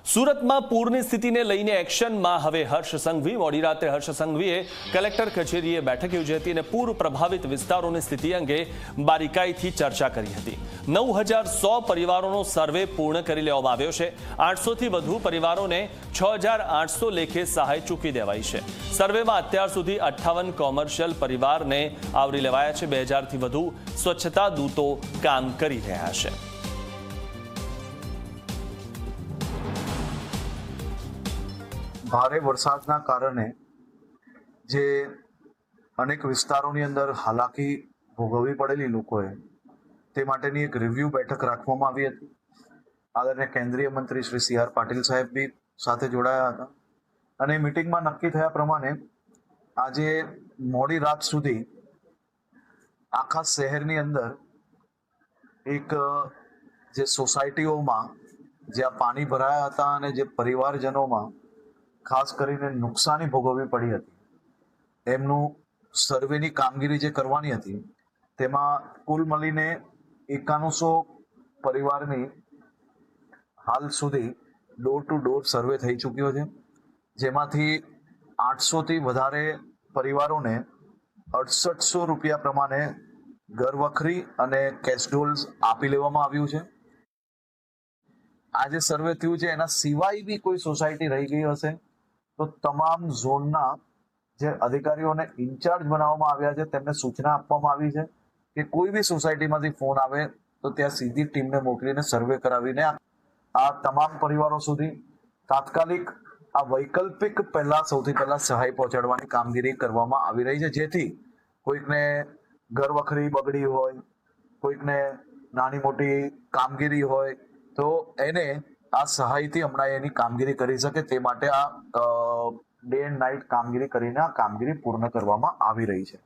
સુરતમાં પૂરની સ્થિતિને લઈને એક્શનમાં હવે હર્ષ સંઘવી. મોડી રાત્રે હર્ષ સંઘવીએ કલેક્ટર કચેરીએ બેઠક યોજી હતી અને પૂર પ્રભાવિત વિસ્તારોની સ્થિતિ અંગે બારીકાઈથી ચર્ચા કરી હતી. 9100 પરિવારોનો સર્વે પૂર્ણ કરી લેવામાં આવ્યો છે. 800થી વધુ પરિવારોને 6800 લેખે સહાય ચૂકવી દેવાઈ છે. સર્વેમાં અત્યાર સુધી 58 કોમર્શિયલ પરિવારને આવરી લેવાયા છે. 2000થી વધુ સ્વચ્છતા દૂતો કામ કરી રહ્યા છે. ભારે વરસાદના કારણે જે અનેક વિસ્તારોની અંદર હાલાકી ભોગવવી પડેલી લોકોએ તે માટેની એક રિવ્યુ બેઠક રાખવામાં આવી હતી. આદરણીય કેન્દ્રીય મંત્રી શ્રી સી આર પાટીલ સાહેબ બી સાથે જોડાયા હતા અને મિટિંગમાં નક્કી થયા પ્રમાણે આજે મોડી રાત સુધી આખા શહેરની અંદર એક જે સોસાયટીઓમાં જ્યાં પાણી ભરાયા હતા અને જે પરિવારજનોમાં ખાસ કરીને નુકસાની ભોગવવી પડી હતી એમનું સર્વેની કામગીરી જે કરવાની હતી તેમાં કુલ મળીને 9100 પરિવારની હાલ સુધી ડોર ટુ ડોર સર્વે થઈ ચૂક્યો છે, જેમાંથી 800થી વધારે પરિવારોને 6800 રૂપિયા પ્રમાણે ઘરવખરી અને કેશડોલ્સ આપી લેવામાં આવ્યું છે. આ જે સર્વે થયું છે એના સિવાય બી કોઈ સોસાયટી રહી ગઈ હશે તો તમામ ઝોનના જે અધિકારીઓને ઇન્ચાર્જ બનાવવામાં આવ્યા છે તેમને સૂચના આપવામાં આવી છે કે કોઈ બી સોસાયટીમાંથી ફોન આવે તો ત્યાં સીધી ટીમને મોકલીને સર્વે કરાવીને આ તમામ પરિવારો સુધી તાત્કાલિક આ વૈકલ્પિક સૌથી પહેલા સહાય પહોંચાડવાની કામગીરી કરવામાં આવી રહી છે, જેથી કોઈકને ઘર વખરી બગડી હોય, કોઈકને નાની મોટી કામગીરી હોય તો એને આ સહાયથી હમણાં એની કામગીરી કરી શકે તે માટે આ ડે એન્ડ નાઇટ કામગીરી કરીને આ કામગીરી પૂર્ણ કરવામાં આવી રહી છે.